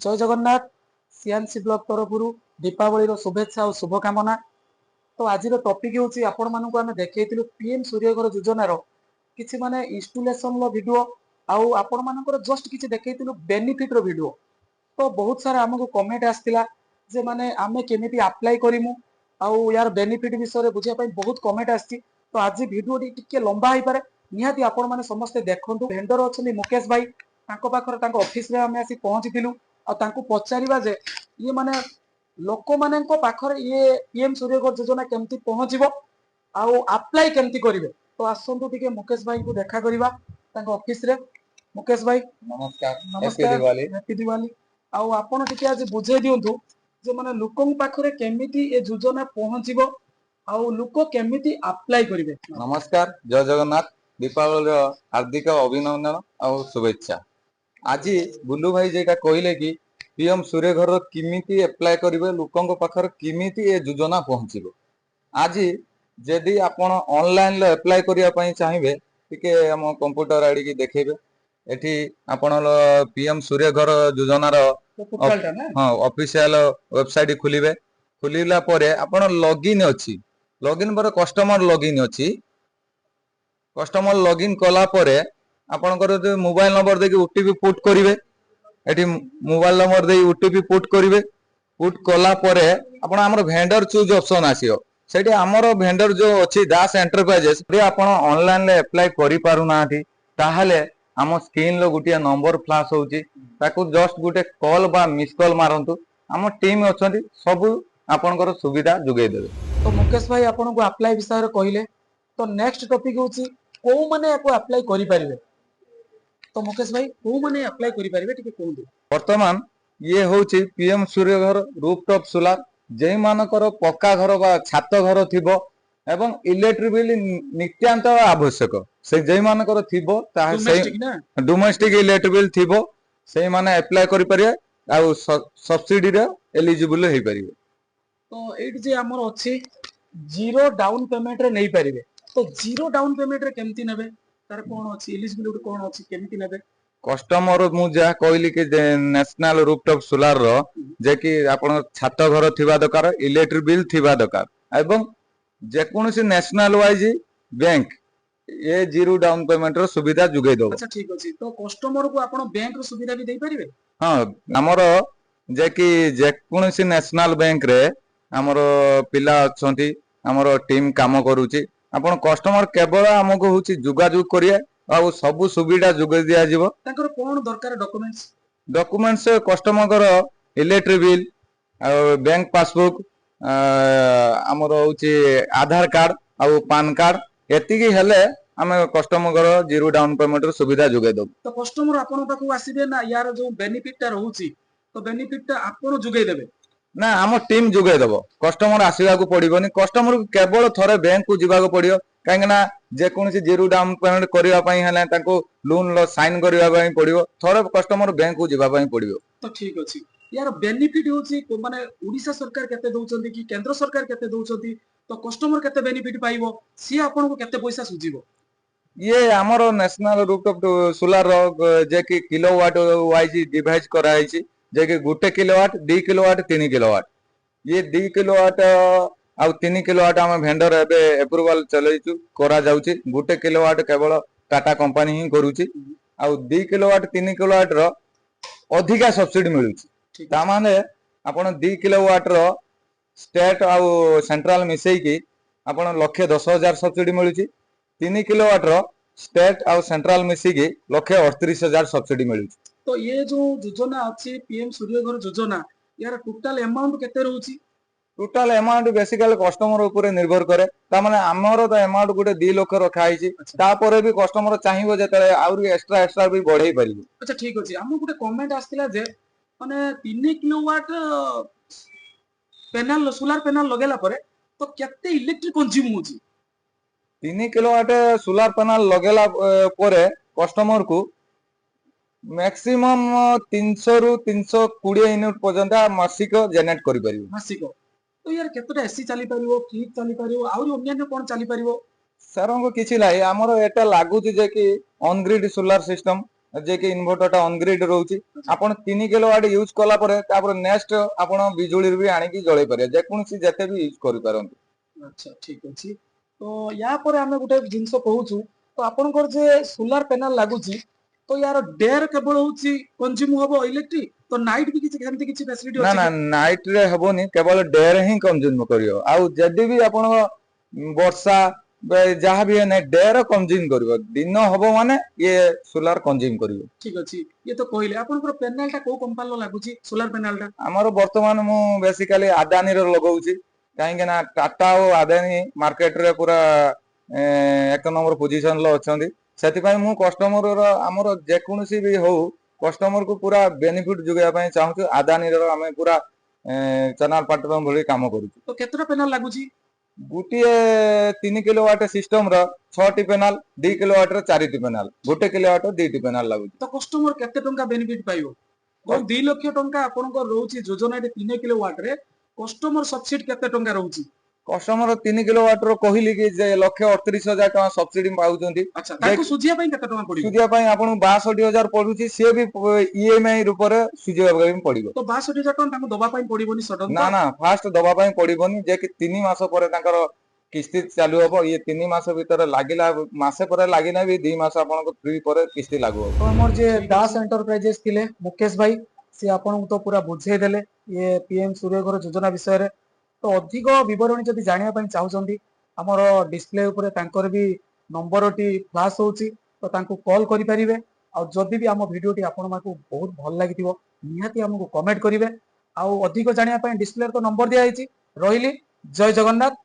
जय Jagannath CNC block तरफ दीपावली शुभेच्छा और शुभकामना। तो आज टॉपिक होची आपण मानक आमे देखैतिलु पीएम सूर्यघर योजनार किछि माने इंस्टॉलेशन लो वीडियो आउ आपण मानकर जस्ट किछि देखैतिलु बेनिफिट रो वीडियो। तो बहुत सारा हमको कमेंट आस्तिला जे माने आमे केमिति अप्लाई करिमु आउ यार बेनिफिट विषय रे बुझिया पई बहुत कमेंट आस्ति। तो आज वीडियो टिके लंबा होई पारे निहाती आपण माने समस्त देखंतु। भेंडर अछनी मुकेश भाई तांको पाखर तांको ऑफिस रे आमे आसी पहुंचीतिलु आ तांको पचारिबा जे ये माने लोक माननको पाखर ये पीएम सूर्यघर योजना केमती पहुंचीबो आउ अप्लाई केमती करिवे। तो आसंतु टिके मुकेश भाई को देखा करिबा तांको ऑफिस रे। मुकेश भाई नमस्कार। नमस्कार, हैप्पी दिवाली। आउ आपण टिके आज बुझे दियंतु जे माने लोकन पाखरे केमिति ए योजना पहुंचीबो आउ लोक केमिति अप्लाई करिवे। नमस्कार, जय जगन्नाथ। दीपावली हार्दिक अभिनंदन और शुभेच्छा। आज बुल्लू भाई जेटा कहले कि पीएम सूर्यघर किमिति अप्लाई करिवे लोकन पाखर किमिति ए योजना पहुंचीबो। आज जदि आपण ऑनलाइन ले अप्लाई करिया पई चाहिबे टिके हम कंप्यूटर आडी की देखेबे। एठी आपण पीएम सूर्यघर योजनार हां ऑफिशियल वेबसाइट खुलिबे। खुलिला परे आपण लॉगिन अछि, लॉगिन पर कस्टमर लॉगिन अछि। कस्टमर लॉगिन कला परे आपनकर जो मोबाइल नंबर देके ओटीपी पुट करिवे। एठी मोबाइल नंबर दे ओटीपी पुट करिवे। पुट कला परे आपण हमर वेंडर चूज ऑप्शन आसीओ। सेठी हमर वेंडर जो अछि दास एंटरप्राइजेस रे आपण ऑनलाइन ले अप्लाई करि पारु नाथि ताहाले हम स्क्रीन लो गुटिया नंबर फ्लैश होउची ताकू जस्ट गुटे कॉल बा मिस कॉल मारंतु। हम टीम अछंती सब आपनकर सुविधा जुगै देबे। तो मुकेश भाई आपन को अप्लाई विषय रे कहिले। तो नेक्स्ट टॉपिक होची को माने आपको अप्लाई करि परिबे। तो मुकेश भाई को माने अप्लाई करि परिबे टिके कहंतु। वर्तमान ये होची पीएम सूर्यघर रूफटॉप सोलार जे मानकर पक्का घर बा छात घर थिबो एवं इलेक्ट्रिक बिल नित्यांत आवश्यक से जे मानकर थिबो ता से डोमेस्टिक इलेक्ट्रिक बिल थिबो से माने अप्लाई करि परिबे आ सब्सिडी रे एलिजिबल होई परिबे। तो एट जे हमर अछि जीरो डाउन पेमेंट रे नै परिबे। तो जीरो डाउन पेमेंट रे केमती नेबे तार कोन अछि एलिजिबिलिटी कोन अछि केमती नेबे। कस्टमर मु जा कहली कि नेशनल रूफटॉप सोलार रो जे कि आपण छात घर थिबा दरकार, इलेक्ट्रिक बिल थिबा दरकार एवं जे कोनोसी नेशनल वाइज बैंक ये जीरो डाउन पेमेंट रो सुविधा जुगै दो। अच्छा ठीक अछि। तो कस्टमर को आपण बैंक रो सुविधा भी देई परिबे। हां हमर जे कि जे कोनोसी नेशनल बैंक रे हमर पिला अछंती हमर टीम काम करूची। आपण कस्टमर केवल हमको होची जुगाजुग करिए और सब सुविधा जुगै दिया जिवो। ताकर कोन दरकार डॉक्यूमेंट्स डॉक्यूमेंट्स कस्टमर कर इलेक्ट्रिक बिल और बैंक पासबुक हमर होची आधार कार्ड और पैन कार्ड एति की हेले हमें कस्टमर कर जीरो डाउन पेमेंट रो सुविधा जुगै दो। तो कस्टमर आपण पाखु आसीबे ना यार जो बेनिफिट ता रहउची तो बेनिफिट ता आपण जुगै देबे ना हम टीम जुगै देबो। कस्टमर आसीबा को पड़िबोनी। कस्टमर केवल थरे बैंक को जिबा को पड़ियो काहे ना जे कोनसी जीरो डाउन पेमेंट करिवा पई हले ताको लोन लो साइन करिवा पई पड़ियो थरे कस्टमर बैंक को जिबा पई पड़ियो। तो ठीक अछि। यार बेनिफिट होची माने ओडिसा सरकार केते दउचंती कि केंद्र सरकार केते दउचंती तो कस्टमर केते बेनिफिट पाइबो सी आपण को केते पैसा सुजिबो। ये हमर नेशनल रूफटॉप सोलार रो जे कि किलोवाट वाइज डिवाइड करा हैछि जे कि 1 किलोवाट 2 किलोवाट 3 किलोवाट। ये 2 किलोवाट आ 3 किलोवाट हम वेंडर एबे अप्रूवल चलैछु करा जाउछि। 1 किलोवाट केवल टाटा कंपनी ही करूछि आ 2 किलोवाट 3 किलोवाट रो अधिका सब्सिडी मिलुछि। ता माने आपण 2 किलोवाट रो स्टेट आ सेंट्रल मिसै की आपण 1,10,000 सब्सिडी मिलुछि। 3 किलोवाट रो स्टेट आ सेंट्रल मिसै की 1,38,000 सब्सिडी मिलुछि। तो ये जो योजना अछि पीएम सूर्यघर योजना यार टोटल अमाउंट केते रहउछि। टोटल अमाउंट बेसिकली कस्टमर ऊपर निर्भर करे। ता माने हमरो तो अमाउंट गुटे 2 लाख रखा हैछि। ता परे भी कस्टमर चाहिबो जेते आउरी एक्स्ट्रा भी बढ़ाई परिबो। अच्छा ठीक अछि। हम गुटे कमेंट आस्तिला जे माने 3 किलोवाट पैनल सोलर पैनल लगेला परे तो केते इलेक्ट्रिक कंज्यूम होछि। 3 किलोवाट सोलर पैनल लगेला परे कस्टमर को मैक्सिमम 300 रु 320 यूनिट पर्यंत मासिक जनरेट करि परिबो। मासिक तो यार केतटा एसी चली परिबो, फ्रिज चली परिबो, आउरी अन्य कोन चली परिबो। सरंग किछि लाई हमरो एटा लागु जे कि ऑन ग्रिड सोलर सिस्टम जे कि इन्वर्टर टा ऑन ग्रिड रहउची आपण 3 किलोवाट यूज कला परे तापर नेक्स्ट आपण बिजुली भी आनिकी जळै पारे जे कोनसी जते भी यूज करि पारंती। अच्छा ठीक अछि तो या पर आमे गुटे जिंस कहूछु तो आपनकर जे सोलार पैनल लागुची तो यार डेयर केवल होची कंज्यूम होबो इलेक्ट्रिक तो नाइट भी किछि हेंती किछि फैसिलिटी ना अछि ना नाइट रे हबोनी केवल डे रे ही कंज्यूम करियो आउ जदी भी आपण वर्षा जहाँ भी है डे रे कंज्यूम करियो दिन हबो माने ये सोलार कंज्यूम करियो। ठीक अछि ये तो कहले आपनकर पैनल टा को कंपनी लागुची सोलार पैनल टा हमर वर्तमान मु बेसिकली अदानी रो लगाउची काहे ना टाटा और अदानी मार्केट रे पूरा एक नंबर पोजीशन लो अछंदी सेति पय मु कस्टमर रो हमर जे कोनसी भी हो कस्टमर को पूरा बेनिफिट जुगया पय चाहू अदानी रो हमें पूरा चैनल पार्टनर भली काम करू। तो केतरा पैनल लागुची गोटे 3 किलोवाट सिस्टम रो 6 टी पैनल 2 किलोवाट रो 4 टी पैनल 1 किलोवाट रो 2 टी पैनल लागू। तो कस्टमर केते टंका बेनिफिट पाइबो तो 2 लाख टंका आपनकर रहउची योजना 3 किलोवाट रे कस्टमर सब्सिडी केते टंका रहउची कस्टमर 3 किलोवाट रो कहली कि जे 1,38,000 टका सब्सिडी पाउचंती। अच्छा ताको सुजिया पय केते टंका पडिबो सुजिया पय आपन 62,000 पडुची से भी ईएमआई रूप रे सुजिया पय पडिबो तो 62,000 टंका ताको दबा पय पडिबोनी सडन ना ना फास्ट दबा पय पडिबोनी जे कि 3 मास परे ताकर किस्ती चालू हबो ये 3 मास भीतर लागिला मासे परे लागिना भी 2 मास आपन को फ्री परे किस्ती लागू हबो। तो हमर जे दास एंटरप्राइजेस थिले मुकेश भाई से आपन तो पूरा बुझे देले ये पीएम सूर्यघर योजना विषय रे तो अधिक विवरणी जदि जानिया पय चाहुचंदी हमर डिस्प्ले ऊपर तांकर भी नंबर टी फ्लैश होउची तो तांको कॉल करि परिबे आ जदि भी हम वीडियो टी आपन माको बहुत भल लागितिबो निहाती हमको कमेंट करिवे आ अधिक जानिया पय डिस्प्ले तो नंबर दिया आइची रहिली जय जगन्नाथ।